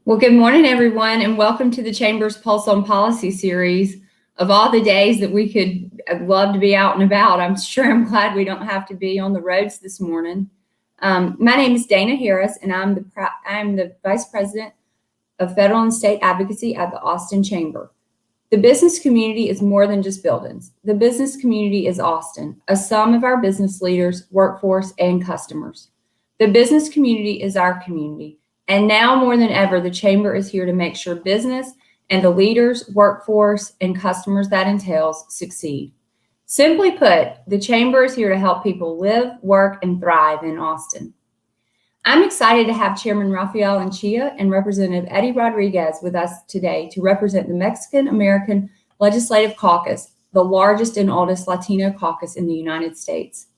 Well, good morning, everyone, and welcome to the Chamber's Pulse on Policy series. Of all the days that I'd love to be out and about, I'm glad we don't have to be on the roads this morning. My name is Dana Harris, and I'm the Vice President of Federal and State Advocacy at the Austin Chamber. The business community is more than just buildings. The business community is Austin, a sum of our business leaders, workforce, and customers. The business community is our community. And now more than ever, the Chamber is here to make sure business and the leaders, workforce, and customers that entails succeed. Simply put, the Chamber is here to help people live, work, and thrive in Austin. I'm excited to have Chairman Raphael Anchía and Representative Eddie Rodriguez with us today to represent the Mexican American Legislative Caucus, the largest and oldest Latino caucus in the United States.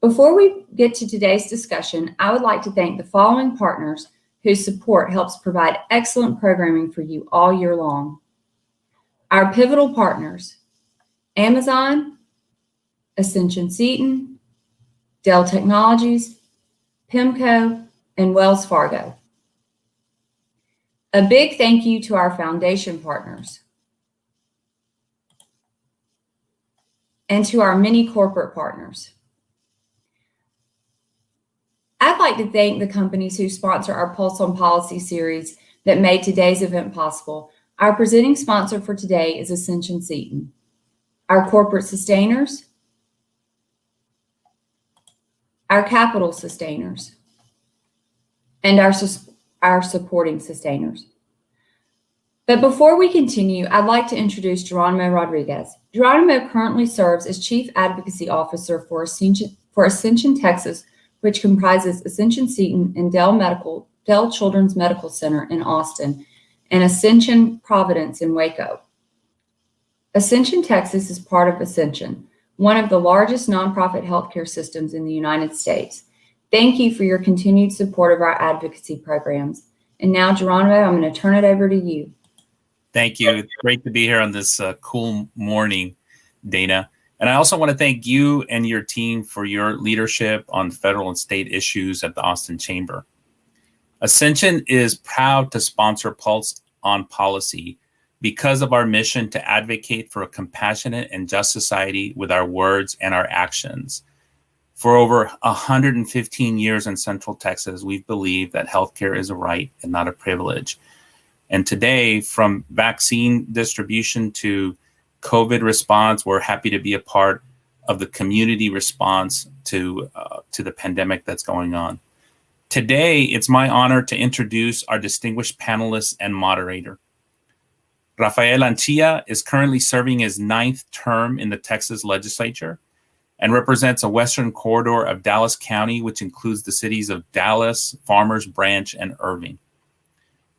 Before we get to today's discussion, I would like to thank the following partners whose support helps provide excellent programming for you all year long. Our pivotal partners: Amazon, Ascension Seton, Dell Technologies, PIMCO, and Wells Fargo. A big thank you to our foundation partners and to our many corporate partners. I'd like to thank the companies who sponsor our Pulse on Policy series that made today's event possible. Our presenting sponsor for today is Ascension Seton. Our corporate sustainers, our capital sustainers, and our supporting sustainers. But before we continue, I'd like to introduce Geronimo Rodriguez. Geronimo currently serves as Chief Advocacy Officer for Ascension, Texas, which comprises Ascension Seton and Dell Children's Medical Center in Austin, and Ascension Providence in Waco. Ascension, Texas is part of Ascension, one of the largest nonprofit healthcare systems in the United States. Thank you for your continued support of our advocacy programs. And now, Geronimo, I'm going to turn it over to you. Thank you. It's great to be here on this cool morning, Dana. And I also want to thank you and your team for your leadership on federal and state issues at the Austin Chamber. Ascension is proud to sponsor Pulse on Policy because of our mission to advocate for a compassionate and just society with our words and our actions. For over 115 years in Central Texas, we've believed that healthcare is a right and not a privilege. And today, from vaccine distribution to COVID response, we're happy to be a part of the community response to the pandemic that's going on. Today, it's my honor to introduce our distinguished panelist and moderator. Raphael Anchía is currently serving his 9th term in the Texas legislature and represents a western corridor of Dallas County, which includes the cities of Dallas, Farmers Branch, and Irving.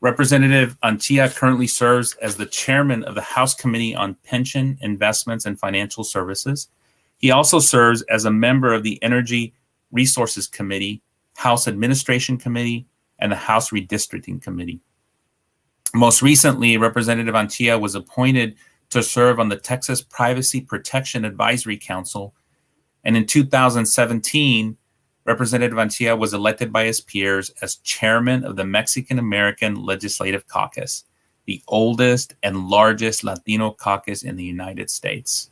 Representative Anchía currently serves as the chairman of the House Committee on Pension, Investments, and Financial Services. He also serves as a member of the Energy Resources Committee, House Administration Committee, and the House Redistricting Committee. Most recently, Representative Anchía was appointed to serve on the Texas Privacy Protection Advisory Council, and in 2017, Representative Anchía was elected by his peers as chairman of the Mexican American Legislative Caucus, the oldest and largest Latino caucus in the United States.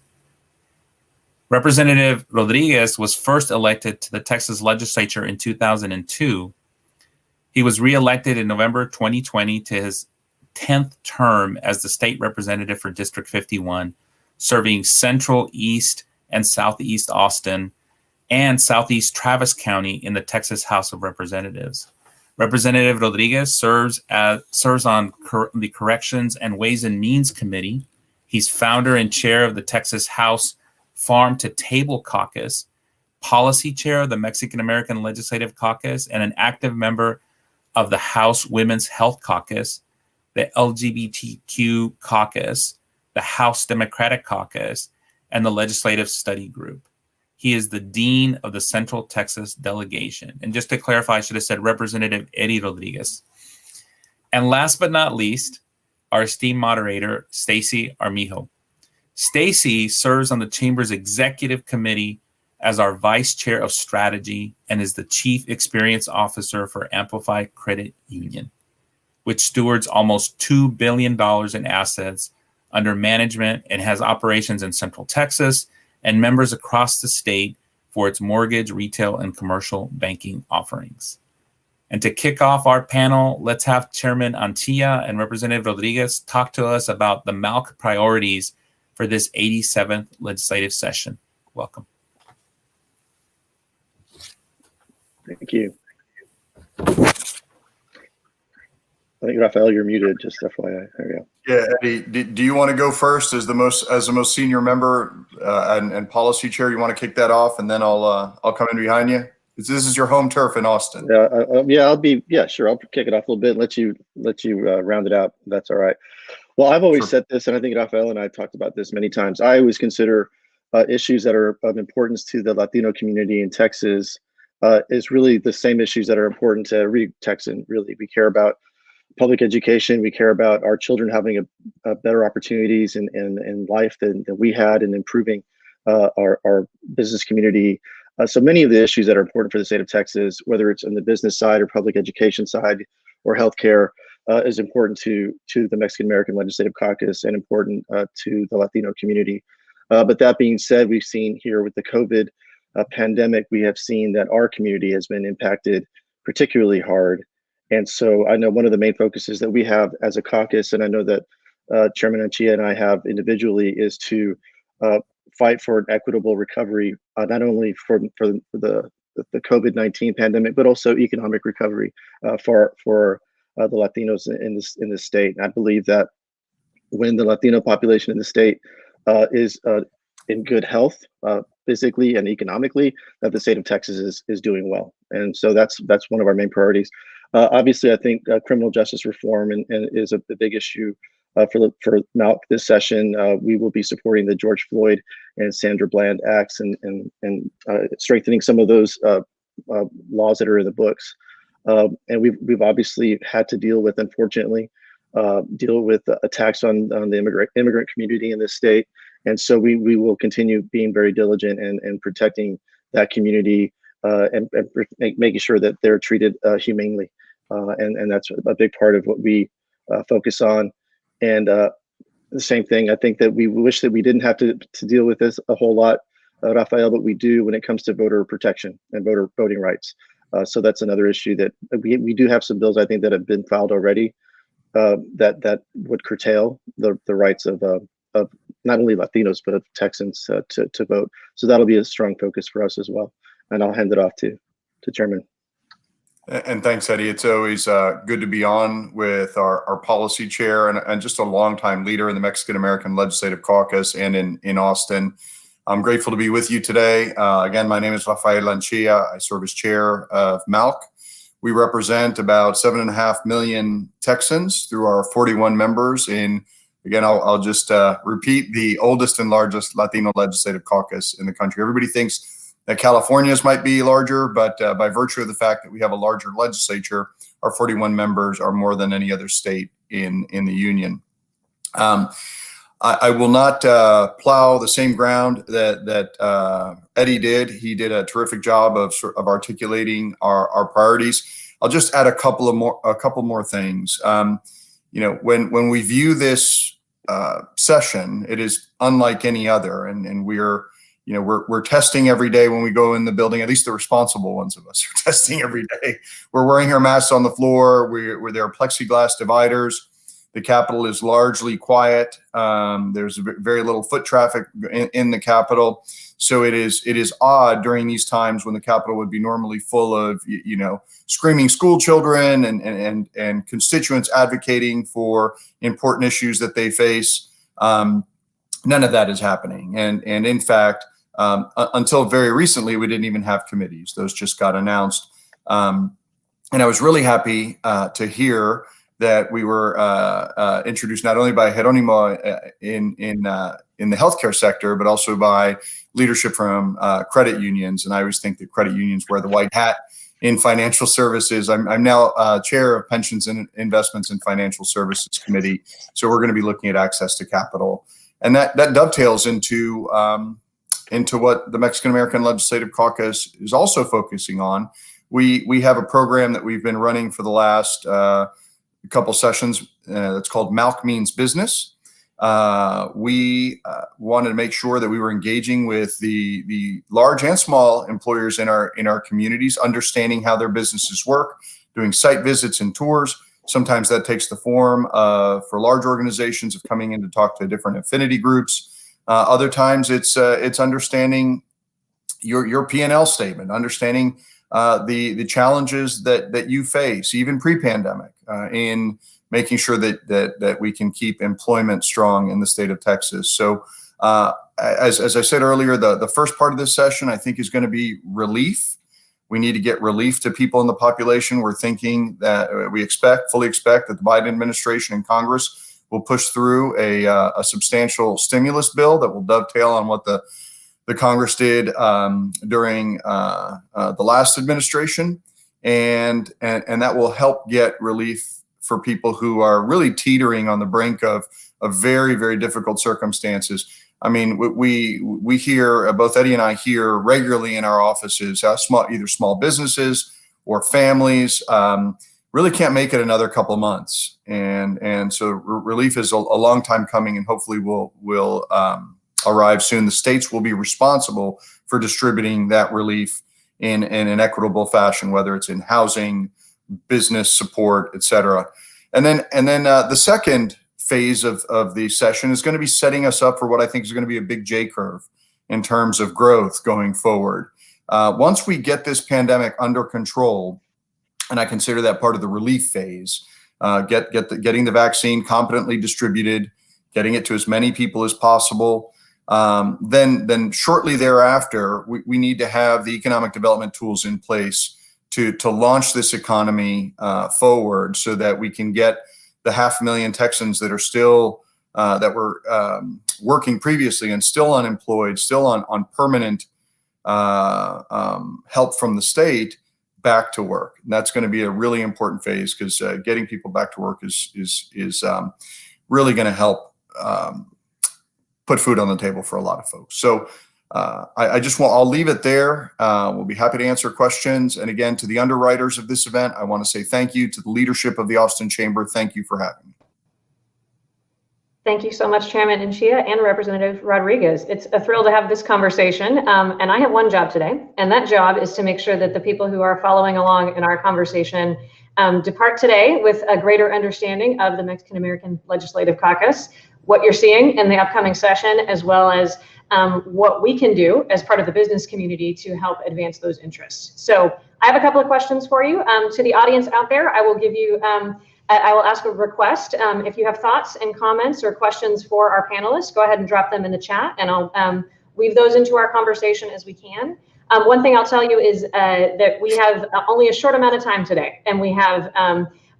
Representative Rodriguez was first elected to the Texas legislature in 2002. He was reelected in November 2020 to his 10th term as the state representative for District 51, serving Central, East, and Southeast Austin, and Southeast Travis County in the Texas House of Representatives. Representative Rodriguez serves on the Corrections and Ways and Means Committee. He's founder and chair of the Texas House Farm to Table Caucus, policy chair of the Mexican American Legislative Caucus, and an active member of the House Women's Health Caucus, the LGBTQ Caucus, the House Democratic Caucus, and the Legislative Study Group. He is the dean of the Central Texas delegation. And just to clarify, I should have said Representative Eddie Rodriguez. And last but not least, our esteemed moderator, Stacy Armijo. Stacy serves on the Chamber's Executive Committee as our Vice Chair of Strategy and is the Chief Experience Officer for Amplify Credit Union. which stewards almost $2 billion in assets under management and has operations in Central Texas and members across the state for its mortgage, retail, and commercial banking offerings. And to kick off our panel, let's have Chairman Anchía and Representative Rodriguez talk to us about the MALC priorities for this 87th legislative session. Welcome. Thank you. I think, Raphael, you're muted, just FYI. There we go. Yeah, Eddie, do you want to go first as the most senior member and policy chair? You want to kick that off, and then I'll come in behind you? This is your home turf in Austin. Yeah, sure. I'll kick it off a little bit and let you round it out. That's all right. Well, I've always said this, and I think Raphael and I have talked about this many times. I always consider issues that are of importance to the Latino community in Texas is really the same issues that are important to every Texan. Really, we care about public education. We care about our children having a better opportunities in life than we had, and improving our business community. So many of the issues that are important for the state of Texas, whether it's on the business side or public education side or healthcare, is important to the Mexican American Legislative Caucus and important to the Latino community. But that being said, we've seen here with the COVID pandemic, we have seen that our community has been impacted particularly hard. And so I know one of the main focuses that we have as a caucus, and I know that Chairman Anchía and I have individually, is to fight for an equitable recovery, not only for the COVID-19 pandemic, but also economic recovery for the Latinos in this state. And I believe that when the Latino population in the state is in good health, physically and economically, that the state of Texas is doing well. And so that's one of our main priorities. Obviously, I think criminal justice reform and is a big issue for MALC this session. We will be supporting the George Floyd and Sandra Bland acts and strengthening some of those laws that are in the books. And we've obviously had to deal with, unfortunately, attacks on the immigrant community in this state. And so we will continue being very diligent and protecting that community and making sure that they're treated humanely. And that's a big part of what we focus on. And the same thing, I think that we wish that we didn't have to deal with this a whole lot, Raphael, but we do when it comes to voter protection and voting rights. So that's another issue that we do have some bills, I think, that have been filed already that would curtail the rights of not only Latinos, but of Texans to vote. So that'll be a strong focus for us as well. And I'll hand it off to Chairman. And thanks, Eddie. It's always good to be on with our policy chair and just a longtime leader in the Mexican American Legislative Caucus and in Austin. I'm grateful to be with you today. Again, my name is Raphael Anchía. I serve as chair of MALC. We represent about 7.5 million Texans through our 41 members in, again, I'll just repeat, the oldest and largest Latino legislative caucus in the country. Everybody thinks that California's might be larger, but by virtue of the fact that we have a larger legislature, our 41 members are more than any other state in the union. I will not plow the same ground that Eddie did. He did a terrific job of articulating our priorities. I'll just add a couple more things. When we view this session, it is unlike any other, and we're testing every day when we go in the building. At least the responsible ones of us are testing every day. We're wearing our masks on the floor. Where there are plexiglass dividers. The Capitol is largely quiet. There's very little foot traffic in the Capitol. So it is odd during these times when the Capitol would be normally full of screaming school children and constituents advocating for important issues that they face. None of that is happening. And in fact, until very recently, we didn't even have committees. Those just got announced. And I was really happy to hear that we were introduced not only by Jerónimo in the healthcare sector, but also by leadership from credit unions. And I always think that credit unions wear the white hat in financial services. I'm now chair of Pensions and Investments and Financial Services Committee. So we're going to be looking at access to capital. And that dovetails into what the Mexican American Legislative Caucus is also focusing on. We have a program that we've been running for the last couple sessions that's called MALC Means Business. We wanted to make sure that we were engaging with the large and small employers in our communities, understanding how their businesses work, doing site visits and tours. Sometimes that takes the form for large organizations of coming in to talk to different affinity groups. Other times it's understanding your P&L statement, understanding the challenges that you face, even pre-pandemic, in making sure that we can keep employment strong in the state of Texas. So as I said earlier, the first part of this session, I think, is going to be relief. We need to get relief to people in the population. We're thinking that we fully expect that the Biden administration and Congress will push through a substantial stimulus bill that will dovetail on what the Congress did during the last administration, and that will help get relief for people who are really teetering on the brink of very, very difficult circumstances. I mean, we hear, both Eddie and I hear regularly in our offices, either small businesses or families really can't make it another couple of months, and so relief is a long time coming, and hopefully will arrive soon. The states will be responsible for distributing that relief in an equitable fashion, whether it's in housing, business support, et cetera. And then the second phase of the session is going to be setting us up for what I think is going to be a big J curve in terms of growth going forward. Once we get this pandemic under control, and I consider that part of the relief phase, getting the vaccine competently distributed, getting it to as many people as possible, then shortly thereafter, we need to have the economic development tools in place to launch this economy forward, so that we can get the 500,000 Texans that are still that were working previously and still unemployed, still on permanent help from the state, back to work. And that's going to be a really important phase, because getting people back to work is really going to help put food on the table for a lot of folks. So I'll leave it there. We'll be happy to answer questions. And again, to the underwriters of this event, I want to say thank you. To the leadership of the Austin Chamber, thank you for having me. Thank you so much, Chairman Anchía and Representative Rodriguez. It's a thrill to have this conversation. And I have one job today, and that job is to make sure that the people who are following along in our conversation depart today with a greater understanding of the Mexican American Legislative Caucus, what you're seeing in the upcoming session, as well as what we can do as part of the business community to help advance those interests. So I have a couple of questions for you. To the audience out there, I will give you, I will ask a request. If you have thoughts and comments or questions for our panelists, go ahead and drop them in the chat, and I'll weave those into our conversation as we can. One thing I'll tell you is that we have only a short amount of time today, and we have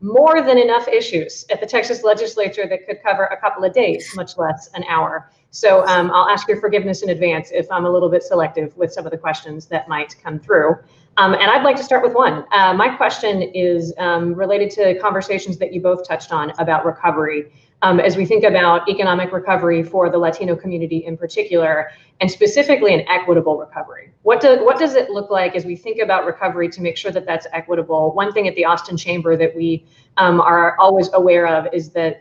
more than enough issues at the Texas legislature that could cover a couple of days, much less an hour. So I'll ask your forgiveness in advance if I'm a little bit selective with some of the questions that might come through. And I'd like to start with one. My question is related to conversations that you both touched on about recovery. As we think about economic recovery for the Latino community in particular, and specifically an equitable recovery. What does it look like as we think about recovery to make sure that that's equitable? One thing at the Austin Chamber that we are always aware of is that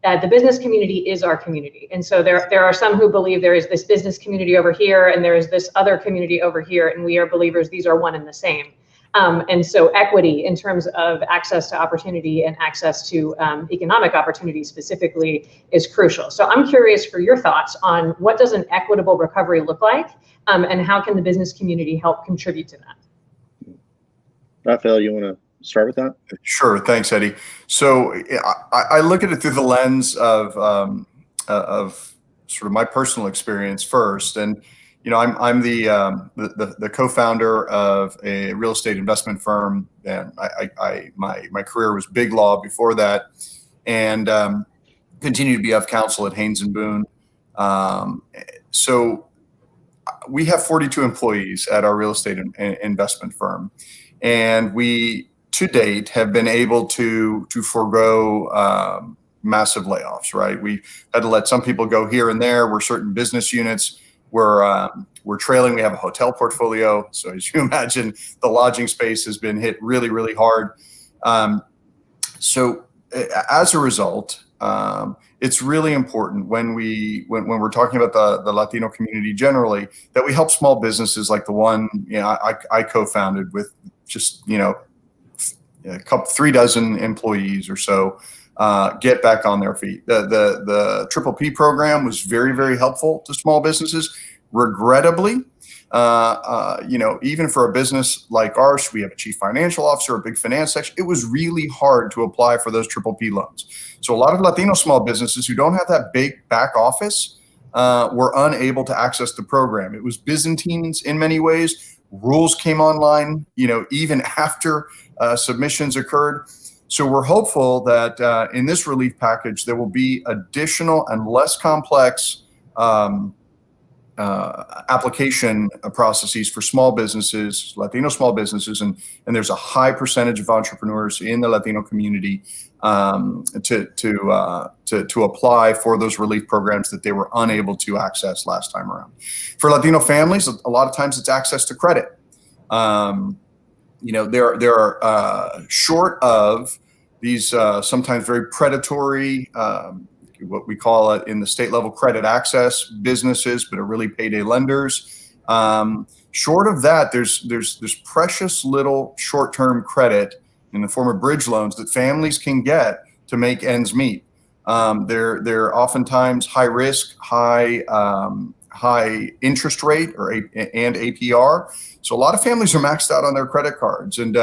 the business community is our community. And so there are some who believe there is this business community over here and there is this other community over here, and we are believers these are one and the same. And so equity in terms of access to opportunity and access to economic opportunity specifically is crucial. So I'm curious for your thoughts on what does an equitable recovery look like, and how can the business community help contribute to that? Raphael, you want to start with that? Sure. Thanks, Eddie. So I look at it through the lens of sort of my personal experience first. And you know, I'm the co-founder of a real estate investment firm, and my career was big law before that, and continue to be of counsel at Haynes and Boone. So we have 42 employees at our real estate investment firm, and we to date have been able to forego massive layoffs. Right, we had to let some people go here and there. We're certain business units. We're trailing. We have a hotel portfolio, so as you imagine, the lodging space has been hit really, really hard. So as a result, it's really important when we're talking about the Latino community generally, that we help small businesses like the one I co-founded with just a couple 3 dozen employees or so, get back on their feet. The Triple P program was very, very helpful to small businesses. Regrettably, even for a business like ours, we have a chief financial officer, a big finance section. It was really hard to apply for those Triple P loans. So a lot of Latino small businesses who don't have that big back office were unable to access the program. It was Byzantine in many ways. Rules came online, even after submissions occurred. So we're hopeful that in this relief package, there will be additional and less complex application processes for small businesses, Latino small businesses, and there's a high percentage of entrepreneurs in the Latino community to apply for those relief programs that they were unable to access last time around. For Latino families, a lot of times it's access to credit. There are short of these sometimes very predatory, what we call it in the state level credit access businesses, but are really payday lenders. Short of that, there's precious little short-term credit in the form of bridge loans that families can get to make ends meet. They're oftentimes high risk, high interest rate and APR. So a lot of families are maxed out on their credit cards. And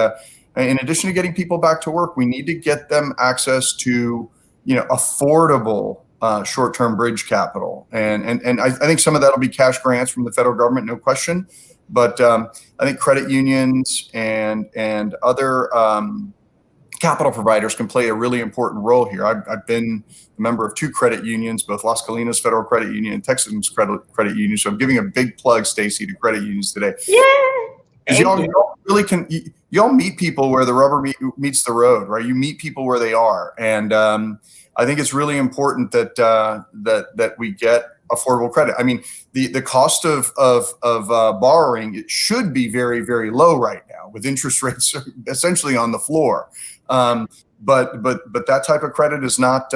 in addition to getting people back to work, we need to get them access to affordable short-term bridge capital. And I think some of that will be cash grants from the federal government, no question. But I think credit unions and other capital providers can play a really important role here. I've been a member of 2 credit unions, both Las Colinas Federal Credit Union and Texas Credit Union. So I'm giving a big plug, Stacy, to credit unions today. Yeah. Because y'all really can, y'all meet people where the rubber meets the road, right? You meet people where they are. And I think it's really important that that we get affordable credit. I mean, the cost of borrowing, it should be very, very low right now, with interest rates essentially on the floor. But that type of credit is not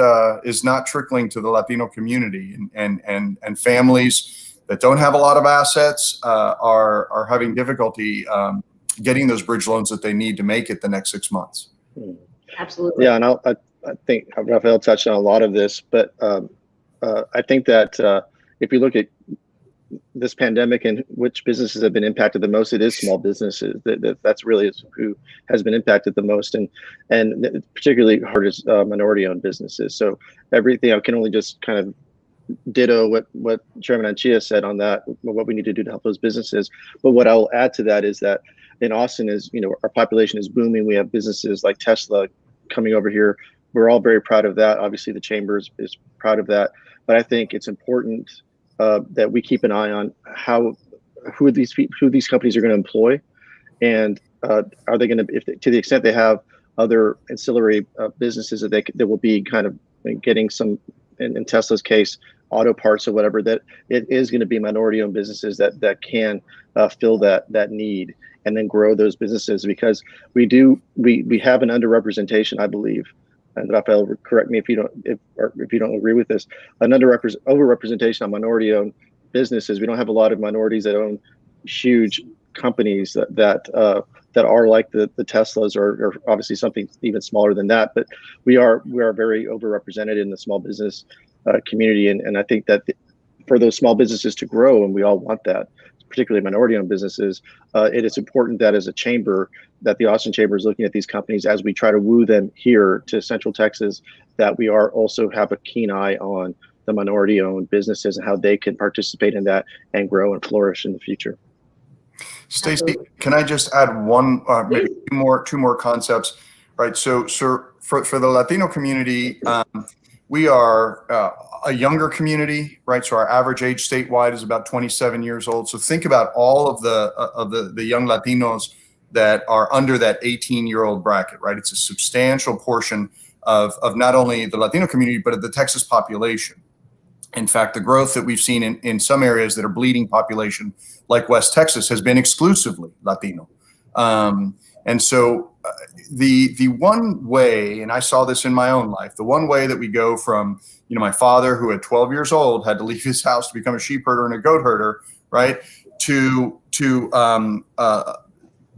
trickling to the Latino community, and families that don't have a lot of assets are having difficulty getting those bridge loans that they need to make it the next 6 months. Absolutely. Yeah, and I think Raphael touched on a lot of this, but I think that if you look at this pandemic and which businesses have been impacted the most, it is small businesses. That's really who has been impacted the most, and particularly hard is minority-owned businesses. So everything, I can only just kind of ditto what Chairman Anchía said on that, what we need to do to help those businesses. But what I'll add to that is that in Austin is, our population is booming. We have businesses like Tesla coming over here. We're all very proud of that. Obviously, the Chamber is proud of that. But I think it's important that we keep an eye on who these companies are going to employ, and are they going to, to the extent they have other ancillary businesses that will be kind of getting some, in Tesla's case, auto parts or whatever, that it is going to be minority-owned businesses that can fill that need and then grow those businesses, because we have an underrepresentation, I believe. And Raphael, correct me if you don't agree with this. An overrepresentation on minority-owned businesses. We don't have a lot of minorities that own huge companies that are like the Teslas, or obviously something even smaller than that. But we are very overrepresented in the small business community, and I think that for those small businesses to grow, and we all want that, particularly minority-owned businesses, it is important that as a chamber, that the Austin Chamber is looking at these companies as we try to woo them here to Central Texas, that we are also have a keen eye on the minority-owned businesses and how they can participate in that and grow and flourish in the future. Stacy, can I just add one, maybe two more concepts, right? So for the Latino community, we are a younger community, right? So our average age statewide is about 27 years old. So think about all of the young Latinos that are under that 18-year-old bracket, right? It's a substantial portion of not only the Latino community, but of the Texas population. In fact, the growth that we've seen in some areas that are bleeding population, like West Texas, has been exclusively Latino. And so the one way, and I saw this in my own life, the one way that we go from, my father, who at 12 years old had to leave his house to become a sheep herder and a goat herder, right, to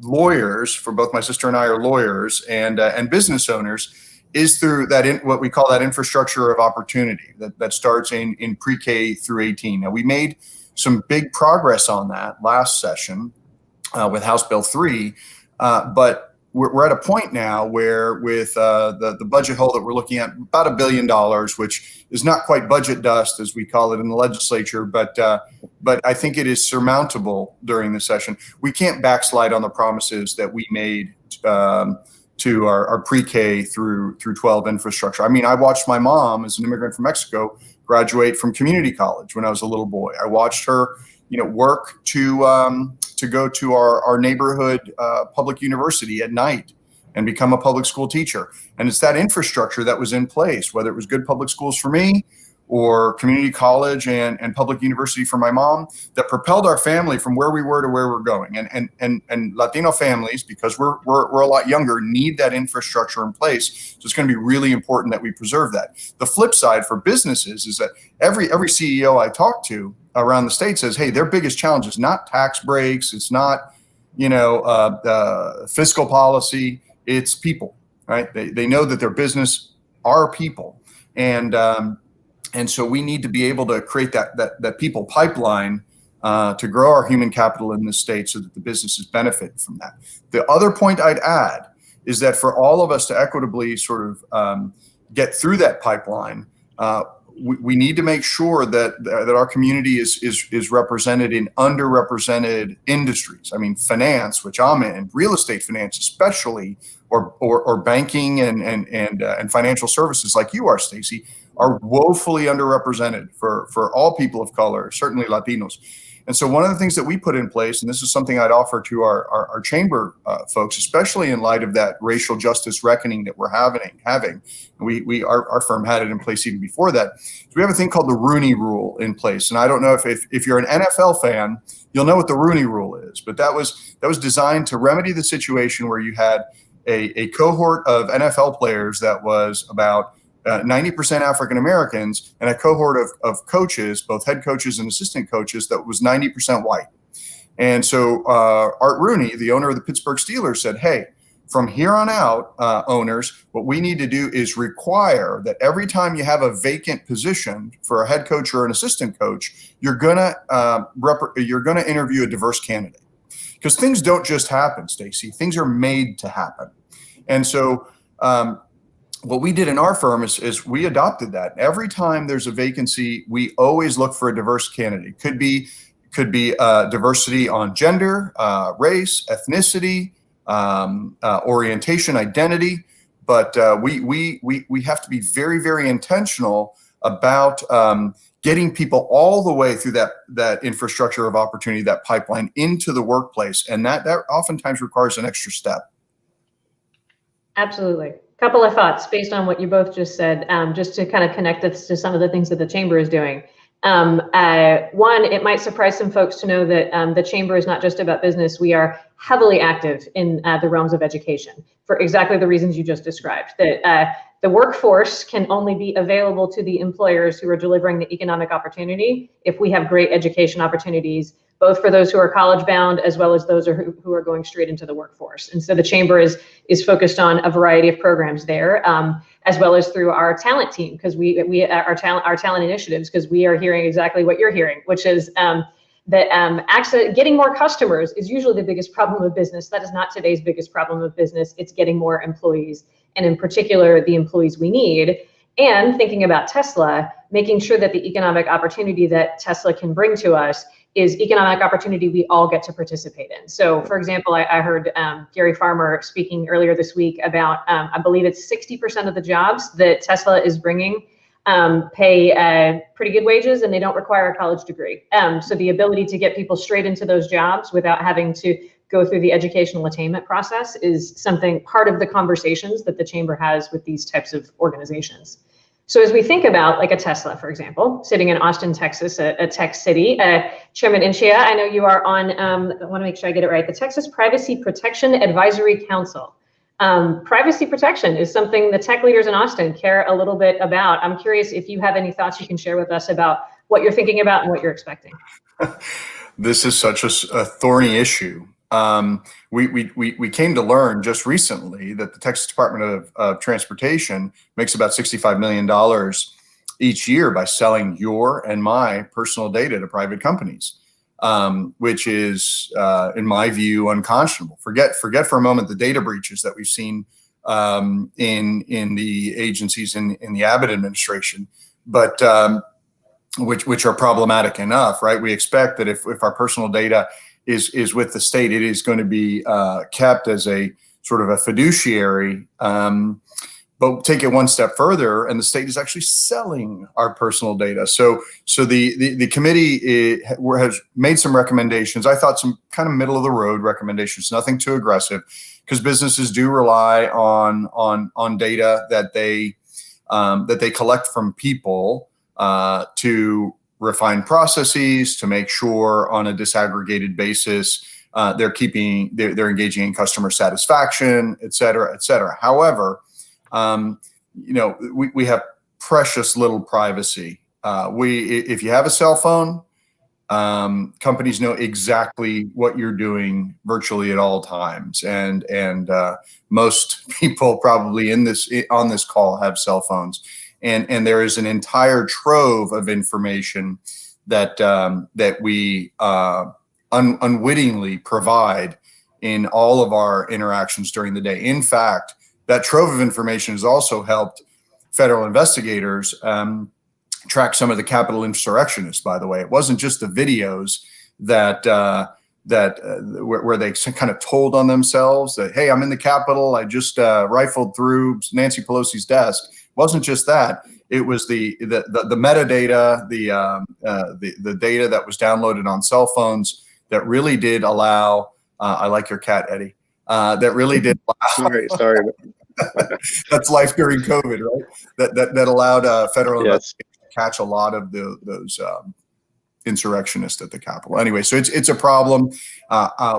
lawyers, for both my sister and I are lawyers, and business owners, is through that what we call that infrastructure of opportunity that starts in pre-K through 18. Now, we made some big progress on that last session with House Bill 3, but we're at a point now where with the budget hole that we're looking at, about $1 billion, which is not quite budget dust as we call it in the legislature, but I think it is surmountable during the session. We can't backslide on the promises that we made to our pre-K through 12 infrastructure. I mean, I watched my mom, as an immigrant from Mexico, graduate from community college when I was a little boy. I watched her, work to go to our neighborhood public university at night and become a public school teacher. And it's that infrastructure that was in place, whether it was good public schools for me or community college and public university for my mom, that propelled our family from where we were to where we're going. And Latino families, because we're a lot younger, need that infrastructure in place. So it's going to be really important that we preserve that. The flip side for businesses is that every CEO I talk to around the state says, hey, their biggest challenge is not tax breaks, it's not fiscal policy, it's people, right? They know that their business are people, and so we need to be able to create that people pipeline to grow our human capital in this state so that the businesses benefit from that. The other point I'd add is that for all of us to equitably sort of get through that pipeline, we need to make sure that our community is represented in underrepresented industries. I mean, finance, which I'm in, real estate finance especially, or banking and financial services like you are, Stacy, are woefully underrepresented for all people of color, certainly Latinos. And so one of the things that we put in place, and this is something I'd offer to our chamber folks, especially in light of that racial justice reckoning that we're having, our firm had it in place even before that. So we have a thing called the Rooney Rule in place. And I don't know if you're an NFL fan, you'll know what the Rooney Rule is, but that was designed to remedy the situation where you had a cohort of NFL players that was about 90% African Americans, and a cohort of coaches, both head coaches and assistant coaches, that was 90% white. And so Art Rooney, the owner of the Pittsburgh Steelers, said, hey, from here on out, owners, what we need to do is require that every time you have a vacant position for a head coach or an assistant coach, you're gonna interview a diverse candidate, because things don't just happen, Stacy. Things are made to happen. And so what we did in our firm is we adopted that. Every time there's a vacancy, we always look for a diverse candidate. Could be diversity on gender, race, ethnicity, orientation, identity, but we have to be very, very intentional about getting people all the way through that infrastructure of opportunity, that pipeline into the workplace, and that oftentimes requires an extra step. Absolutely. Couple of thoughts based on what you both just said, just to kind of connect this to some of the things that the Chamber is doing. One, it might surprise some folks to know that the Chamber is not just about business. We are heavily active in the realms of education for exactly the reasons you just described. That the workforce can only be available to the employers who are delivering the economic opportunity if we have great education opportunities, both for those who are college bound as well as those who are going straight into the workforce. And so the Chamber is focused on a variety of programs there, as well as through our talent team, because our talent initiatives, because we are hearing exactly what you're hearing, which is that getting more customers is usually the biggest problem of business. That is not today's biggest problem of business. It's getting more employees, and in particular, the employees we need. And thinking about Tesla, making sure that the economic opportunity that Tesla can bring to us is economic opportunity we all get to participate in. So, for example, I heard Gary Farmer speaking earlier this week about, I believe it's 60% of the jobs that Tesla is bringing pay pretty good wages, and they don't require a college degree. So the ability to get people straight into those jobs without having to go through the educational attainment process is something, part of the conversations that the Chamber has with these types of organizations. So as we think about like a Tesla, for example, sitting in Austin, Texas, a tech city, Chairman Anchía, I know you are on, I want to make sure I get it right, the Texas Privacy Protection Advisory Council. Privacy protection is something the tech leaders in Austin care a little bit about. I'm curious if you have any thoughts you can share with us about what you're thinking about and what you're expecting. This is such a thorny issue. We came to learn just recently that the Texas Department of Transportation makes about $65 million each year by selling your and my personal data to private companies, which is, in my view, unconscionable. Forget for a moment the data breaches that we've seen in the agencies in the Abbott administration, but which are problematic enough, right? We expect that if our personal data is with the state, it is going to be kept as a sort of a fiduciary. But take it one step further, and the state is actually selling our personal data. So the committee has made some recommendations. I thought some kind of middle of the road recommendations, nothing too aggressive, because businesses do rely on data that they collect from people to refine processes, to make sure on a disaggregated basis they're engaging in customer satisfaction, et cetera, et cetera. However, we have precious little privacy. If you have a cell phone, companies know exactly what you're doing virtually at all times, and most people probably on this call have cell phones, and there is an entire trove of information that we unwittingly provide in all of our interactions during the day. In fact, that trove of information has also helped federal investigators track some of the Capitol insurrectionists, by the way. It wasn't just the videos where they kind of told on themselves that, hey, I'm in the Capitol, I just rifled through Nancy Pelosi's desk. It wasn't just that. It was the metadata, the data that was downloaded on cell phones that really did allow, I like your cat, Eddie, that really did allow. Sorry. That's life during COVID, right? That allowed federal Yes. investigators to catch a lot of those insurrectionists at the Capitol. Anyway, so it's a problem.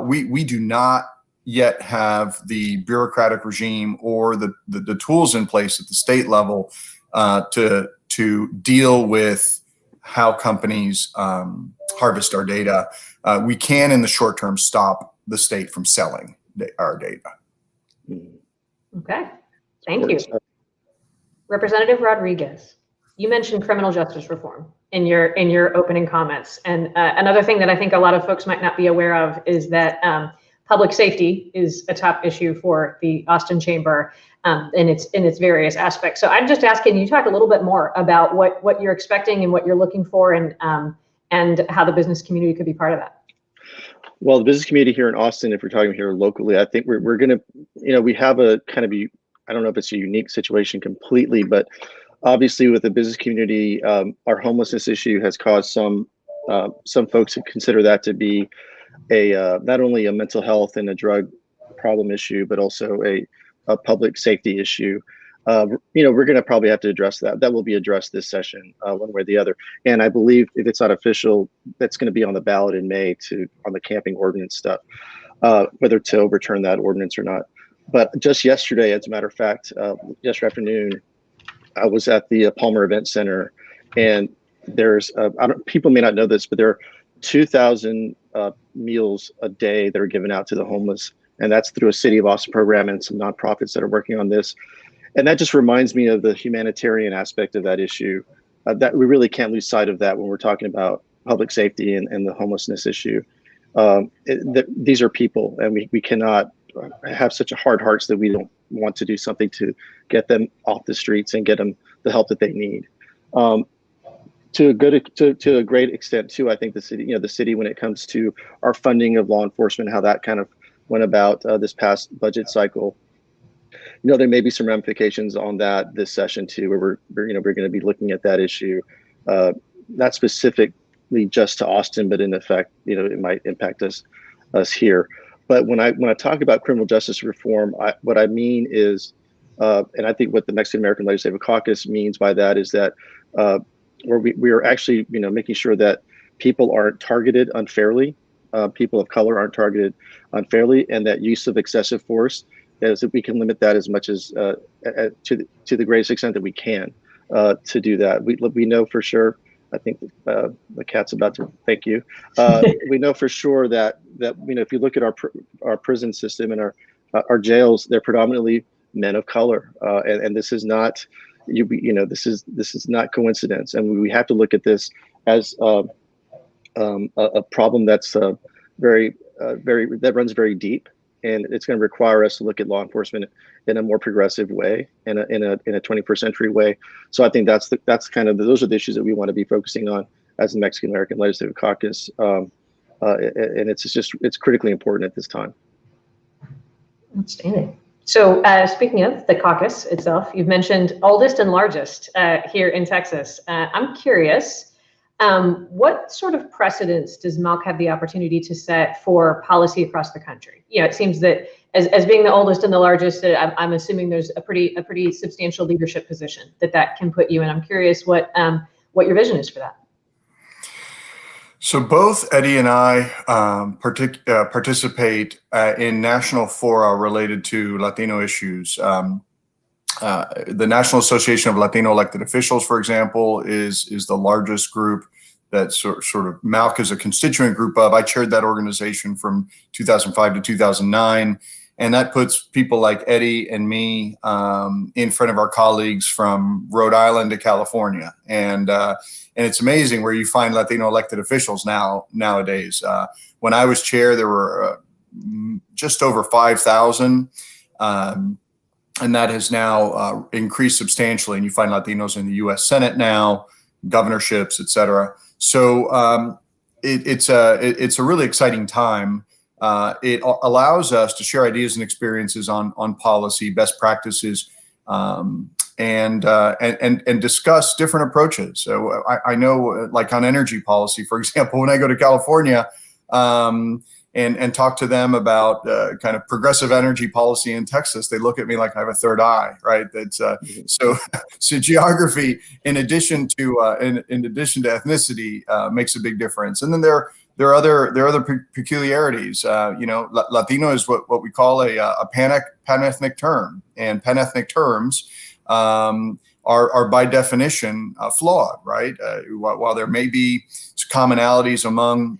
We do not yet have the bureaucratic regime or the tools in place at the state level to deal with how companies harvest our data. We can, in the short term, stop the state from selling our data. Okay, thank you. Representative Rodriguez, you mentioned criminal justice reform in your opening comments. And another thing that I think a lot of folks might not be aware of is that public safety is a top issue for the Austin Chamber in its various aspects. So I'm just asking you to talk a little bit more about what you're expecting and what you're looking for, and how the business community could be part of that. Well, the business community here in Austin, if we're talking here locally, I think we're going to, we have a kind of, I don't know if it's a unique situation completely, but obviously with the business community, our homelessness issue has caused some folks to consider that to be not only a mental health and a drug problem issue, but also a public safety issue. We're going to probably have to address that. That will be addressed this session, one way or the other. And I believe if it's not official, that's going to be on the ballot in May on the camping ordinance stuff, whether to overturn that ordinance or not. But just yesterday, as a matter of fact, yesterday afternoon, I was at the Palmer Event Center, and there's people may not know this, but there are 2,000 meals a day that are given out to the homeless, and that's through a City of Austin program and some nonprofits that are working on this. And that just reminds me of the humanitarian aspect of that issue, that we really can't lose sight of that when we're talking about public safety and the homelessness issue. These are people, and we cannot have such a hard hearts that we don't want to do something to get them off the streets and get them the help that they need. To a great extent too, I think the city, when it comes to our funding of law enforcement, how that kind of went about this past budget cycle. There may be some ramifications on that this session too, where we're going to be looking at that issue, not specifically just to Austin, but in effect, it might impact us here. But when I talk about criminal justice reform, what I mean is, and I think what the Mexican American Legislative Caucus means by that is that where we are actually making sure that people aren't targeted unfairly, people of color aren't targeted unfairly, and that use of excessive force is that we can limit that as much as to the greatest extent that we can to do that. We know for sure. I think the cat's about to thank you. We know for sure that if you look at our prison system and our jails, they're predominantly men of color, and this is not this is not coincidence, and we have to look at this as a problem that's that runs very deep, and it's going to require us to look at law enforcement in a more progressive way, in a 21st century way. So I think those are the issues that we want to be focusing on as the Mexican American Legislative Caucus, and it's critically important at this time. Outstanding. So speaking of the caucus itself, you've mentioned oldest and largest here in Texas. I'm curious. What sort of precedents does MALC have the opportunity to set for policy across the country? It seems that as being the oldest and the largest, I'm assuming there's a pretty substantial leadership position that can put you in. I'm curious what your vision is for that. So both Eddie and I participate in national fora related to Latino issues. The National Association of Latino Elected Officials, for example, is the largest group that sort of MALC is a constituent group of. I chaired that organization from 2005 to 2009, and that puts people like Eddie and me in front of our colleagues from Rhode Island to California, and it's amazing where you find Latino elected officials nowadays. When I was chair, there were just over 5,000. And that has now increased substantially, and you find Latinos in the U.S. Senate now, governorships, et cetera. So it's a really exciting time. It allows us to share ideas and experiences on policy, best practices, and discuss different approaches. So I know, like on energy policy, for example, when I go to California, and talk to them about kind of progressive energy policy in Texas, they look at me like I have a third eye, right? That's so geography, in addition to ethnicity, makes a big difference. And then there are other peculiarities. Latino is what we call a pan-ethnic term, and pan-ethnic terms are by definition flawed, right? While there may be commonalities among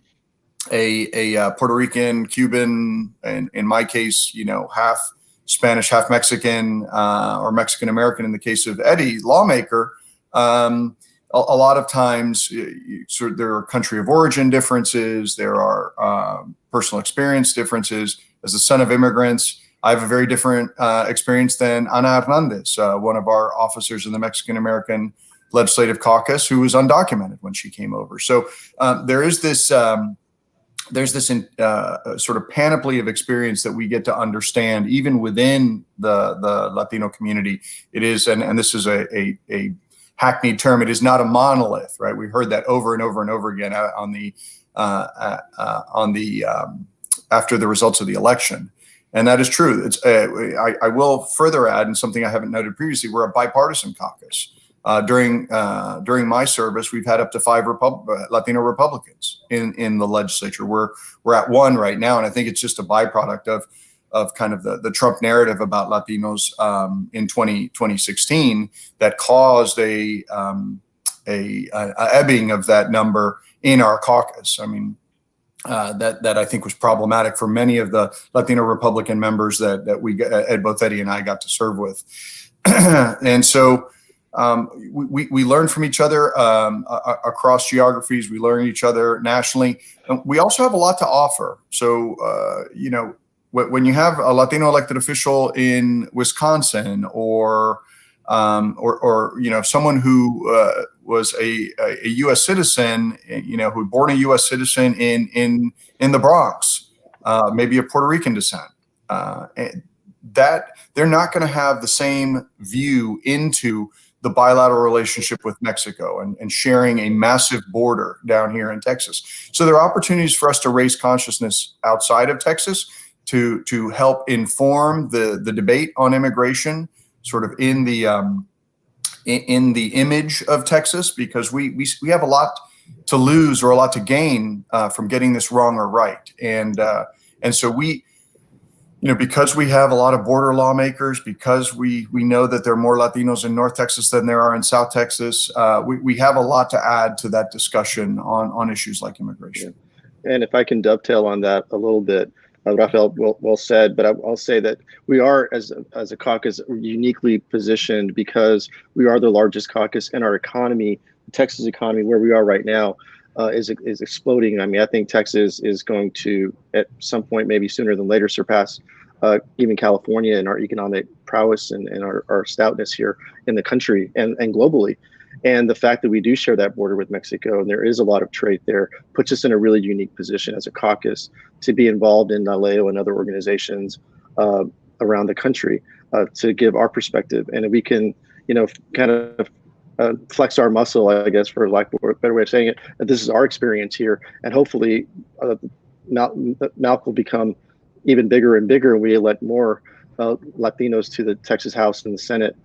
a Puerto Rican, Cuban, and in my case, half Spanish, half Mexican, or Mexican American in the case of Eddie, lawmaker, a lot of times there are country of origin differences, there are personal experience differences. As the son of immigrants, I have a very different experience than Ana Hernandez, one of our officers in the Mexican American Legislative Caucus, who was undocumented when she came over. So there's this sort of panoply of experience that we get to understand, even within the Latino community. It is, and this is a hackneyed term, it is not a monolith, right? We heard that over and over and over again after the results of the election. And that is true. I will further add, and something I haven't noted previously, we're a bipartisan caucus. During my service, we've had up to 5 Latino Republicans in the legislature. We're at 1 right now, and I think it's just a byproduct of kind of the Trump narrative about Latinos in 2016 that caused a ebbing of that number in our caucus. I mean, that I think was problematic for many of the Latino Republican members that both Eddie and I got to serve with, and so. We learn from each other across geographies. We learn each other nationally. And we also have a lot to offer. So, when you have a Latino elected official in Wisconsin, or someone who was a U.S. citizen, who was born a U.S. citizen in the Bronx, maybe of Puerto Rican descent, that they're not going to have the same view into the bilateral relationship with Mexico and sharing a massive border down here in Texas. So there are opportunities for us to raise consciousness outside of Texas to help inform the debate on immigration, sort of in the image of Texas, because we have a lot to lose or a lot to gain from getting this wrong or right. And so because we have a lot of border lawmakers, because we know that there are more Latinos in North Texas than there are in South Texas, we have a lot to add to that discussion on issues like immigration. And if I can dovetail on that a little bit, Raphael, well said, but I'll say that we are, as a caucus, uniquely positioned because we are the largest caucus, and our economy, the Texas economy, where we are right now, is exploding. I mean, I think Texas is going to, at some point, maybe sooner than later, surpass even California in our economic prowess and our stoutness here in the country and globally. And the fact that we do share that border with Mexico, and there is a lot of trade there, puts us in a really unique position as a caucus to be involved in NALEO and other organizations around the country to give our perspective. And we can, kind of flex our muscle, I guess, for lack of a better way of saying it. This is our experience here, and hopefully MALC will become even bigger and bigger. We elect more Latinos to the Texas House and the Senate.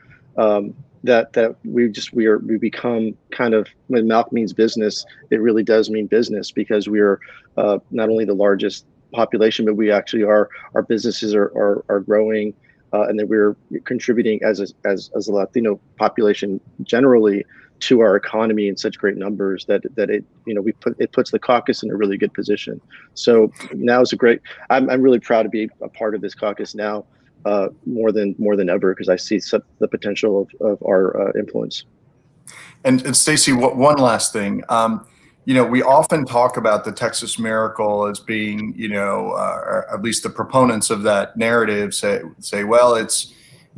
That we become kind of, when MALC means business, it really does mean business, because we are not only the largest population, but we actually are, our businesses are growing, and that we're contributing as a Latino population generally to our economy in such great numbers that it puts the caucus in a really good position. So now is I'm really proud to be a part of this caucus now. More than ever, because I see the potential of our influence. And Stacey, one last thing. We often talk about the Texas Miracle as being, or at least the proponents of that narrative say, well, it's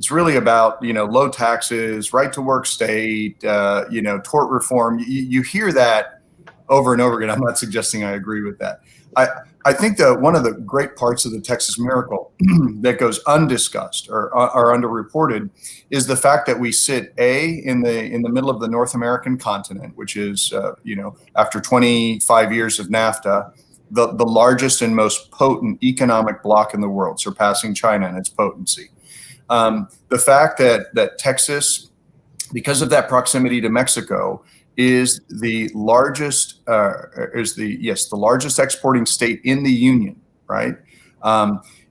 really about, low taxes, right to work state, tort reform. You hear that over and over again. I'm not suggesting I agree with that. I think that one of the great parts of the Texas Miracle that goes undiscussed or underreported is the fact that we sit in the middle of the North American continent, which is after 25 years of NAFTA, the largest and most potent economic bloc in the world, surpassing China in its potency. The fact that Texas, because of that proximity to Mexico, is the largest the largest exporting state in the union, right?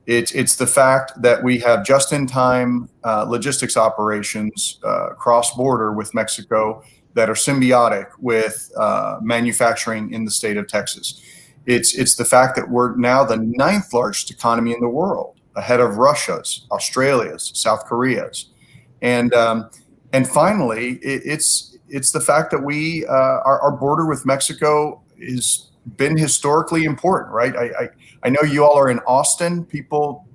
It's the fact that we have just-in-time logistics operations cross-border with Mexico that are symbiotic with manufacturing in the state of Texas. It's the fact that we're now the 9th largest economy in the world, ahead of Russia's, Australia's, South Korea's, and finally, it's the fact that our border with Mexico has been historically important, right? I know you all are in Austin. People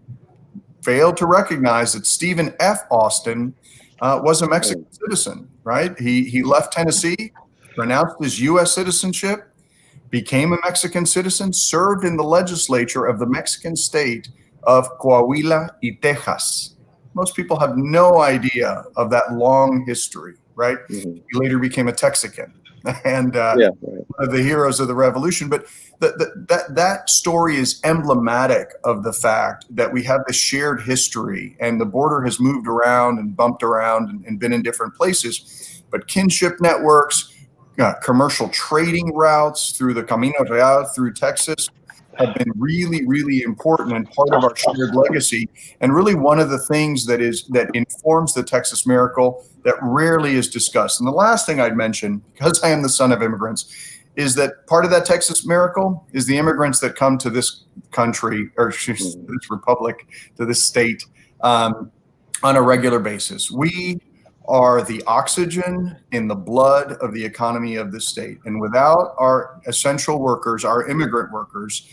fail to recognize that Stephen F. Austin was a Mexican citizen, right? He left Tennessee, renounced his U.S. citizenship, became a Mexican citizen, served in the legislature of the Mexican state of Coahuila y Texas. Most people have no idea of that long history. Right. Mm-hmm. He later became a Texican and one of the heroes of the revolution. But that story is emblematic of the fact that we have this shared history, and the border has moved around and bumped around and been in different places. But kinship networks, commercial trading routes through the Camino Real through Texas have been really, really important and part of our shared legacy. And really one of the things that informs the Texas Miracle that rarely is discussed. And the last thing I'd mention, because I am the son of immigrants, is that part of that Texas Miracle is the immigrants that come to this country, or this republic, to this state on a regular basis. We are the oxygen in the blood of the economy of this state. And without our essential workers, our immigrant workers,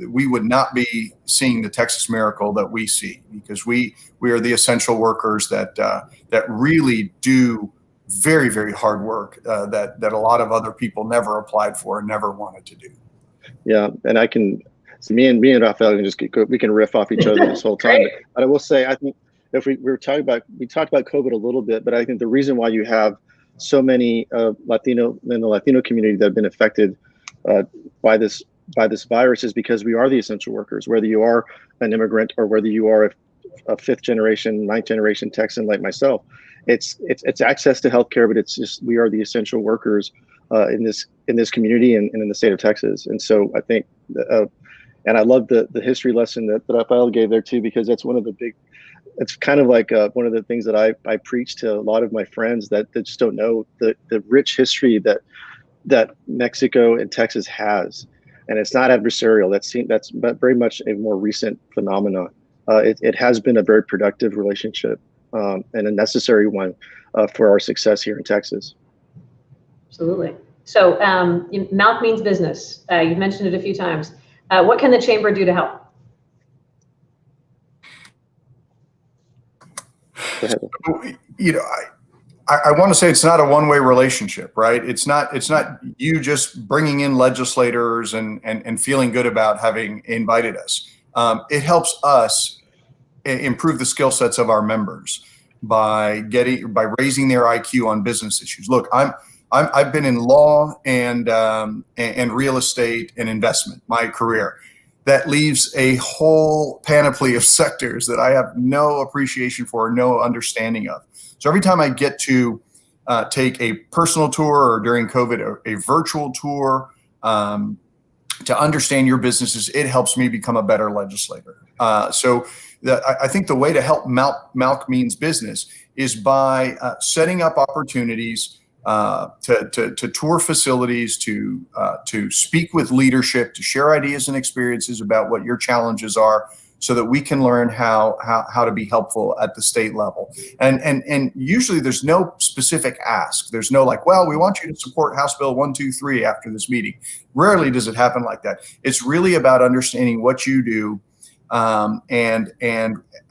we would not be seeing the Texas Miracle that we see, because we are the essential workers that really do very, very hard work that a lot of other people never applied for and never wanted to do. Yeah, and me and Raphael we can riff off each other this whole time. But I will say, I think if we talked about COVID a little bit, but I think the reason why you have so many Latino in the Latino community that have been affected by this virus is because we are the essential workers. Whether you are an immigrant or whether you are a 5th generation, 9th generation Texan like myself, it's access to healthcare, but it's just we are the essential workers in this community and in the state of Texas. And so I think And I love the history lesson that Raphael gave there too, because that's one of the big, it's kind of like one of the things that I preach to a lot of my friends that just don't know the rich history that Mexico and Texas has. And it's not adversarial. That's very much a more recent phenomenon. It has been a very productive relationship and a necessary one for our success here in Texas. Absolutely. So MALC means business. You've mentioned it a few times. What can the chamber do to help? You know, I want to say it's not a one-way relationship, right? It's not you just bringing in legislators and feeling good about having invited us. It helps us improve the skill sets of our members by raising their IQ on business issues. Look, I've been in law and real estate and investment my career. That leaves a whole panoply of sectors that I have no appreciation for, no understanding of. So every time I get to take a personal tour, or during COVID, a virtual tour, to understand your businesses, it helps me become a better legislator. So I think the way to help MALC means business is by setting up opportunities to tour facilities, to speak with leadership, to share ideas and experiences about what your challenges are, so that we can learn how to be helpful at the state level. And usually there's no specific ask. There's no like, well, we want you to support House Bill 123 after this meeting. Rarely does it happen like that. It's really about understanding what you do. And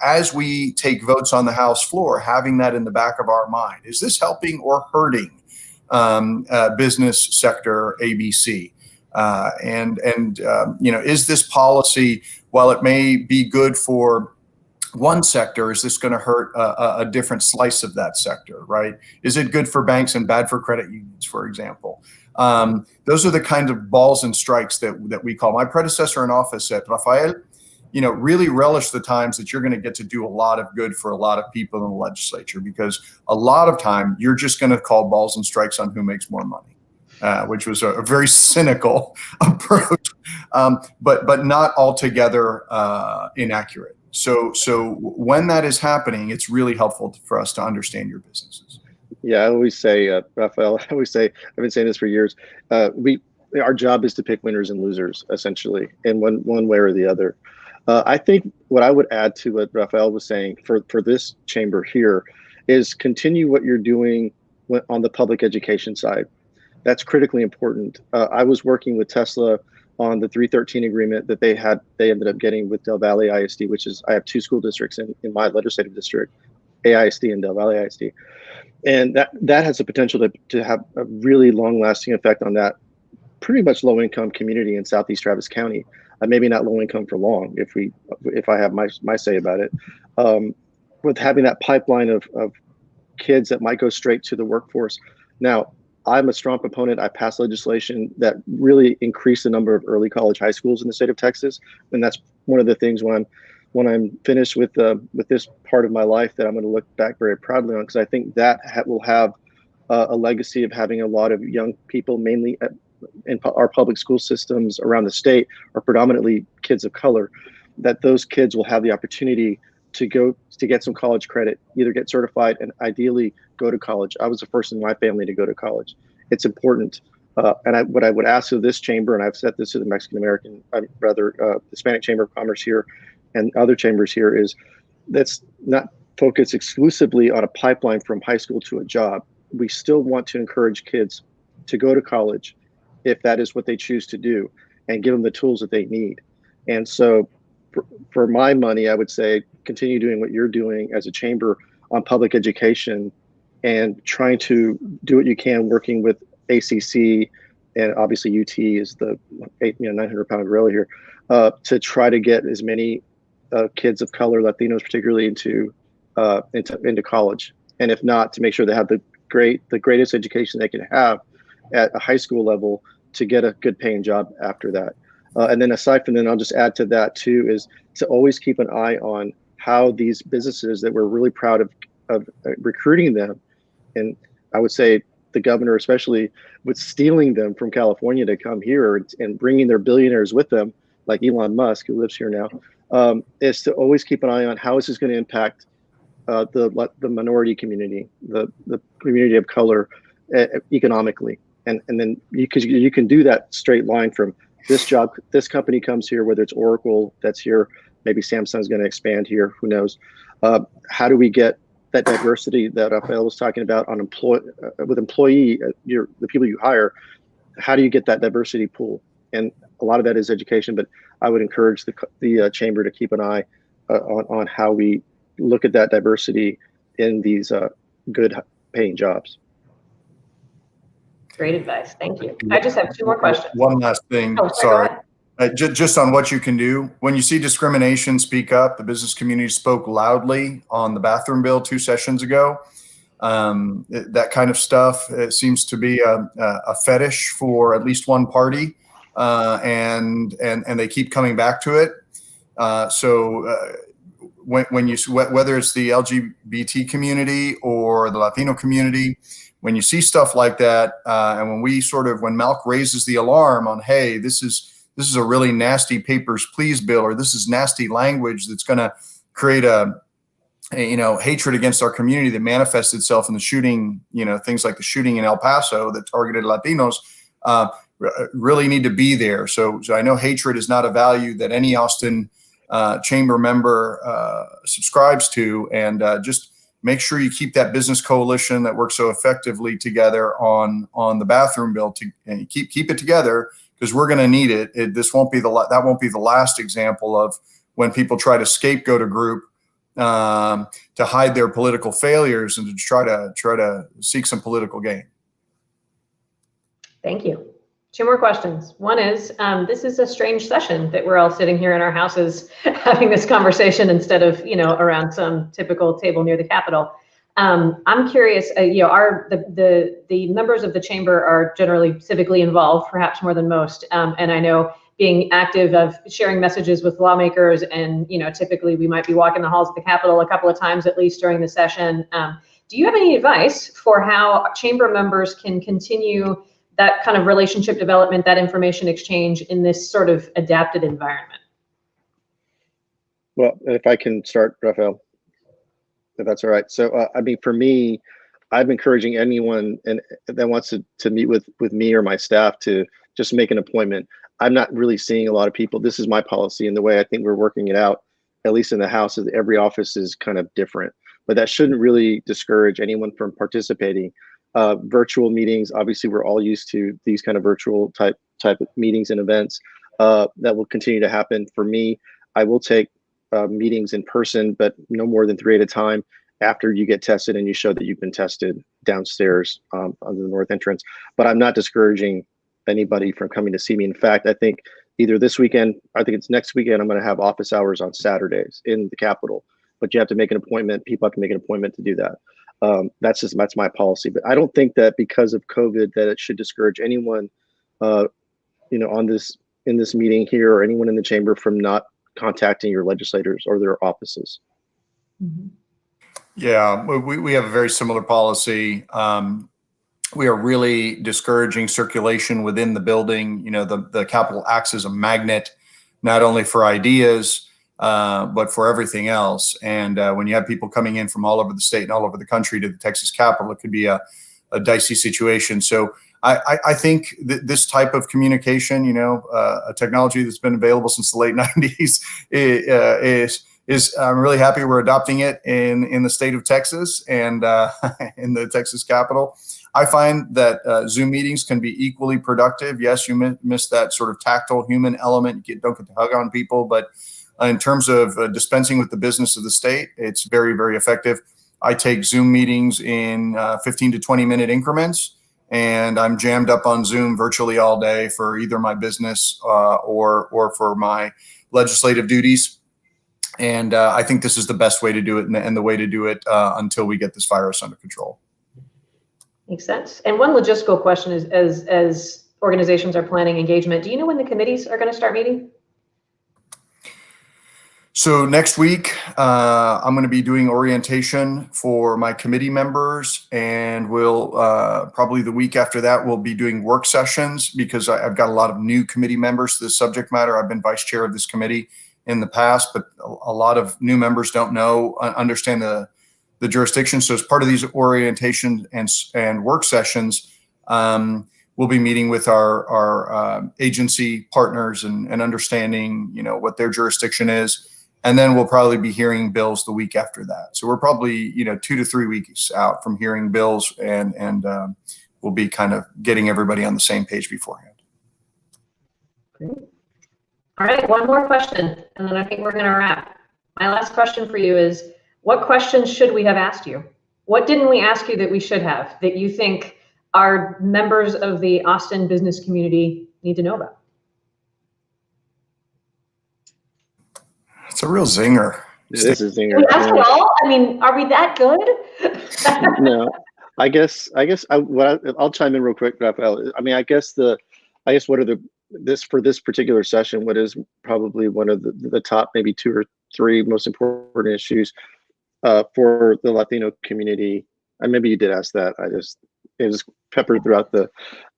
as we take votes on the House floor, having that in the back of our mind. Is this helping or hurting business sector ABC? You know, is this policy, while it may be good for one sector, is this going to hurt a different slice of that sector, right? Is it good for banks and bad for credit unions, for example? Those are the kind of balls and strikes that we call. My predecessor in office said, Raphael, you know, really relish the times that you're going to get to do a lot of good for a lot of people in the legislature, because a lot of time you're just going to call balls and strikes on who makes more money. Which was a very cynical approach, but not altogether inaccurate. So when that is happening, it's really helpful for us to understand your businesses. Yeah, I always say, Raphael, I've been saying this for years. Our job is to pick winners and losers, essentially, in one way or the other. I think what I would add to what Raphael was saying for this chamber here is continue what you're doing on the public education side. That's critically important. I was working with Tesla on the 313 agreement that they ended up getting with Del Valle ISD, which is, I have two school districts in my legislative district, AISD and Del Valle ISD. And that has the potential to have a really long lasting effect on that pretty much low income community in Southeast Travis County. Maybe not low income for long, if I have my say about it. With having that pipeline of kids that might go straight to the workforce. Now, I'm a strong proponent. I passed legislation that really increased the number of early college high schools in the state of Texas, and that's one of the things when I'm finished with this part of my life that I'm going to look back very proudly on, because I think that will have a legacy of having a lot of young people, mainly in our public school systems around the state, are predominantly kids of color. That those kids will have the opportunity to get some college credit, either get certified and ideally go to college. I was the first in my family to go to college. It's important. What I would ask of this chamber, and I've said this to the Mexican American, Hispanic Chamber of Commerce here and other chambers here, is let's not focus exclusively on a pipeline from high school to a job. We still want to encourage kids to go to college if that is what they choose to do, and give them the tools that they need. And so for my money, I would say continue doing what you're doing as a chamber on public education, and trying to do what you can working with ACC, and obviously UT is the 900-pound gorilla here, to try to get as many kids of color, Latinos particularly, into college. And if not, to make sure they have the greatest education they can have at a high school level to get a good paying job after that. And then aside from that, I'll just add to that too, is to always keep an eye on how these businesses that we're really proud of recruiting them, and I would say the governor especially, with stealing them from California to come here and bringing their billionaires with them like Elon Musk, who lives here now, is to always keep an eye on how is this going to impact the minority community, the community of color, economically, and then you can do that straight line from this company comes here, whether it's Oracle that's here, maybe Samsung's going to expand here, who knows? How do we get that diversity that Raphael was talking about on with employee, the people you hire? How do you get that diversity pool? And a lot of that is education, but I would encourage the chamber to keep an eye on how we look at that diversity in these good paying jobs. Great advice. Thank you. I just have 2 more questions. One last thing. Oh, sorry. Just on what you can do. When you see discrimination, speak up. The business community spoke loudly on the bathroom bill 2 sessions ago. That kind of stuff, it seems to be a fetish for at least one party, and they keep coming back to it. When you, whether it's the LGBT community or the Latino community, when you see stuff like that, and when MALC raises the alarm on, hey, this is a really nasty papers, please bill, or this is nasty language that's going to create hatred against our community that manifests itself in the shooting, things like the shooting in El Paso that targeted Latinos, really need to be there. So I know hatred is not a value that any Austin chamber member subscribes to, and just make sure you keep that business coalition that works so effectively together on the bathroom bill and keep it together, because we're going to need it. That won't be the last example of when people try to scapegoat a group to hide their political failures and to try to seek some political gain. Thank you. 2 more questions. One is, this is a strange session that we're all sitting here in our houses having this conversation instead of, around some typical table near the Capitol. I'm curious, the members of the chamber are generally civically involved, perhaps more than most. And I know being active of sharing messages with lawmakers, and, typically we might be walking the halls of the Capitol a couple of times at least during the session. Do you have any advice for how chamber members can continue that kind of relationship development, that information exchange in this sort of adapted environment? Well, if I can start, Raphael, if that's all right. So, for me, I'm encouraging anyone that wants to meet with me or my staff to just make an appointment. I'm not really seeing a lot of people. This is my policy, and the way I think we're working it out, at least in the House, is every office is kind of different. But that shouldn't really discourage anyone from participating. Virtual meetings, obviously, we're all used to these kind of virtual type of meetings and events that will continue to happen. For me, I will take meetings in person, but no more than 3 at a time after you get tested and you show that you've been tested downstairs on the north entrance. But I'm not discouraging anybody from coming to see me. In fact, I think either this weekend, I think it's next weekend, I'm going to have office hours on Saturdays in the Capitol. But you have to make an appointment. People have to make an appointment to do that. That's my policy. But I don't think that because of COVID that it should discourage anyone, in this meeting here, or anyone in the chamber from not contacting your legislators or their offices. Mm-hmm. Yeah, we have a very similar policy. We are really discouraging circulation within the building. The Capitol acts as a magnet, not only for ideas, but for everything else. And when you have people coming in from all over the state and all over the country to the Texas Capitol, it could be a dicey situation. So I think that this type of communication, a technology that's been available since the late 90s is I'm really happy we're adopting it in the state of Texas and in the Texas Capitol. I find that Zoom meetings can be equally productive. Yes, you miss that sort of tactile human element. You don't get to hug on people, but in terms of dispensing with the business of the state, it's very, very effective. I take Zoom meetings in 15 to 20-minute increments, and I'm jammed up on Zoom virtually all day for either my business or for my legislative duties. And I think this is the best way to do it and the way to do it until we get this virus under control. Makes sense. And one logistical question is, as organizations are planning engagement, do you know when the committees are going to start meeting? So next week, I'm going to be doing orientation for my committee members, and we'll probably the week after that, we'll be doing work sessions because I've got a lot of new committee members to this subject matter. I've been vice chair of this committee in the past, but a lot of new members don't understand the jurisdiction. So as part of these orientation and work sessions, we'll be meeting with our agency partners and understanding, what their jurisdiction is. And then we'll probably be hearing bills the week after that. So we're probably, 2 to 3 weeks out from hearing bills, and we'll be kind of getting everybody on the same page beforehand. Great. All right, one more question, and then I think we're going to wrap. My last question for you is, what questions should we have asked you? What didn't we ask you that we should have, that you think our members of the Austin business community need to know about? It's a real zinger. This is zinger. Did we ask it all? I mean, are we that good? No, I guess I'll chime in real quick, Raphael. I mean, I guess what are this particular session, what is probably one of the top maybe 2 or 3 most important issues for the Latino community. And maybe you did ask that. It was peppered throughout the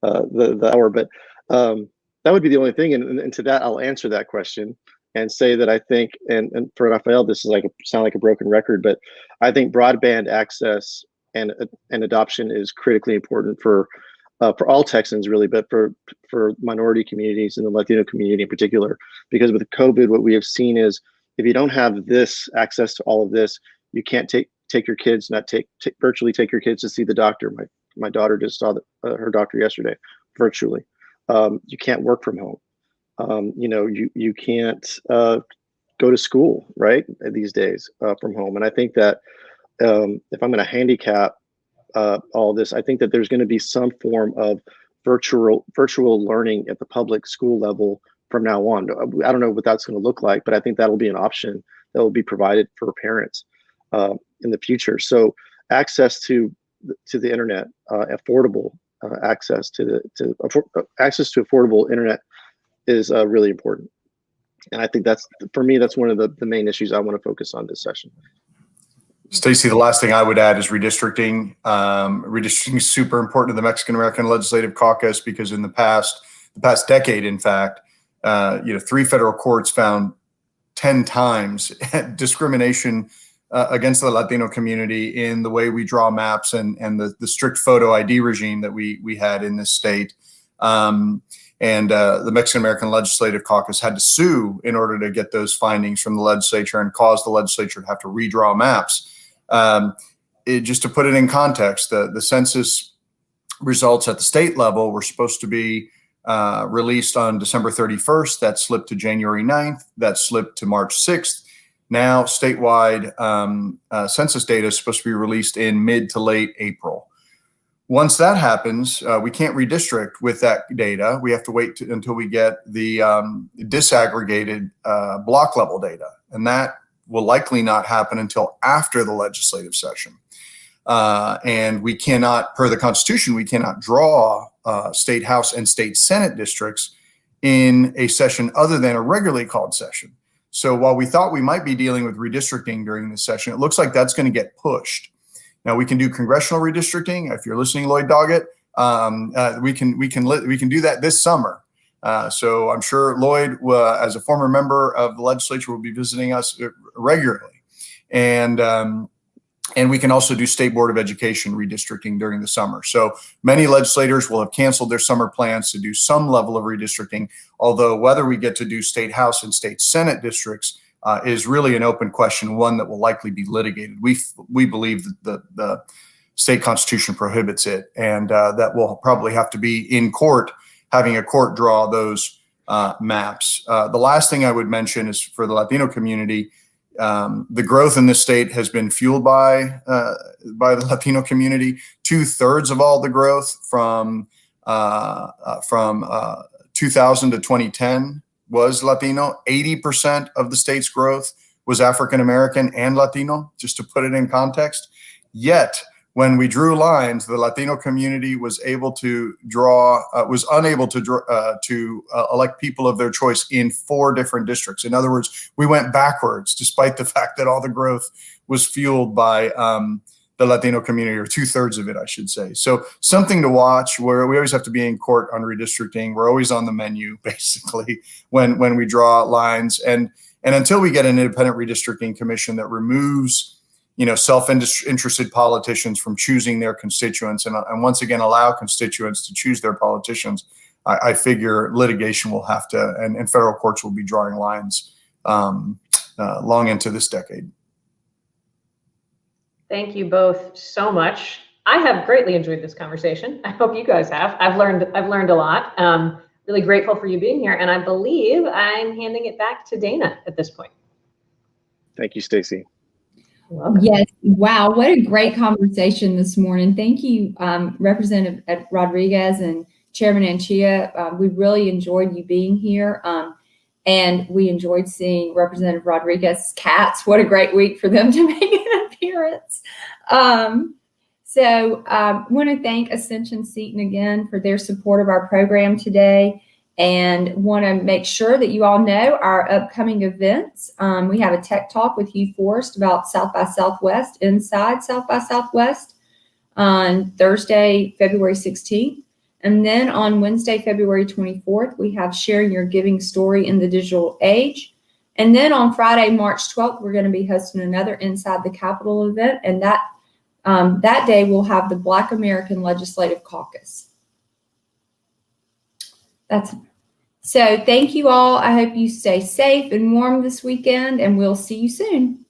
hour, but that would be the only thing. And to that, I'll answer that question and say that I think, and for Raphael, this is sound like a broken record, but I think broadband access and adoption is critically important for all Texans really, but for minority communities and the Latino community in particular, because with COVID, what we have seen is if you don't have this access to all of this, you can't take your kids, virtually take your kids to see the doctor. My daughter just saw her doctor yesterday, virtually. You can't work from home. You can't go to school, right, these days from home. And I think that if I'm going to handicap all this, I think that there's going to be some form of virtual learning at the public school level from now on. I don't know what that's going to look like, but I think that'll be an option that will be provided for parents in the future. So access to the internet, affordable access to affordable internet is really important. And I think for me, that's one of the main issues I want to focus on this session. Stacey, the last thing I would add is redistricting. Redistricting is super important to the Mexican American Legislative Caucus because in the past decade, in fact, 3 federal courts found 10 times discrimination against the Latino community in the way we draw maps and the strict photo ID regime that we had in this state. And the Mexican American Legislative Caucus had to sue in order to get those findings from the legislature and cause the legislature to have to redraw maps. Just to put it in context, the census results at the state level were supposed to be released on December 31st. That slipped to January 9th. That slipped to March 6th. Now, statewide census data is supposed to be released in mid to late April. Once that happens, we can't redistrict with that data. We have to wait until we get the disaggregated block level data. And that will likely not happen until after the legislative session. And we cannot, per the Constitution, we cannot draw state House and state Senate districts in a session other than a regularly called session. So while we thought we might be dealing with redistricting during this session, it looks like that's going to get pushed. Now we can do congressional redistricting. If you're listening, Lloyd Doggett, we can do that this summer. So I'm sure Lloyd, as a former member of the legislature, will be visiting us regularly, and we can also do State Board of Education redistricting during the summer. So many legislators will have canceled their summer plans to do some level of redistricting. Although whether we get to do state House and state Senate districts is really an open question, one that will likely be litigated. We believe that the state constitution prohibits it, and that will probably have to be in court, having a court draw those maps. The last thing I would mention is for the Latino community, the growth in this state has been fueled by the Latino community. 2/3 of all the growth from 2000 to 2010 was Latino. 80% of the state's growth was African American and Latino, just to put it in context. Yet when we drew lines, the Latino community was unable to elect people of their choice in 4 different districts. In other words, we went backwards, despite the fact that all the growth was fueled by the Latino community, or 2/3 of it, I should say. So something to watch, where we always have to be in court on redistricting. We're always on the menu, basically, when we draw lines. And until we get an independent redistricting commission that removes, self-interested politicians from choosing their constituents, and once again allow constituents to choose their politicians, I figure litigation will have to, and federal courts will be drawing lines long into this decade. Thank you both so much. I have greatly enjoyed this conversation. I hope you guys have. I've learned a lot. Really grateful for you being here, and I believe I'm handing it back to Dana at this point. Thank you, Stacy. Yes. Wow. What a great conversation this morning. Thank you, Representative Rodriguez and Chairman Anchía. We really enjoyed you being here. And we enjoyed seeing Representative Rodriguez's cats. What a great week for them to make an appearance. So I want to thank Ascension Seton again for their support of our program today, and want to make sure that you all know our upcoming events. We have a tech talk with Hugh Forrest about South by Southwest, inside South by Southwest, on Thursday, February 16th. And then on Wednesday, February 24th, we have Sharing Your Giving Story in the Digital Age. And then on Friday, March 12th, we're going to be hosting another Inside the Capitol event. And that day we'll have the Black American Legislative Caucus. So thank you all. I hope you stay safe and warm this weekend, and we'll see you soon.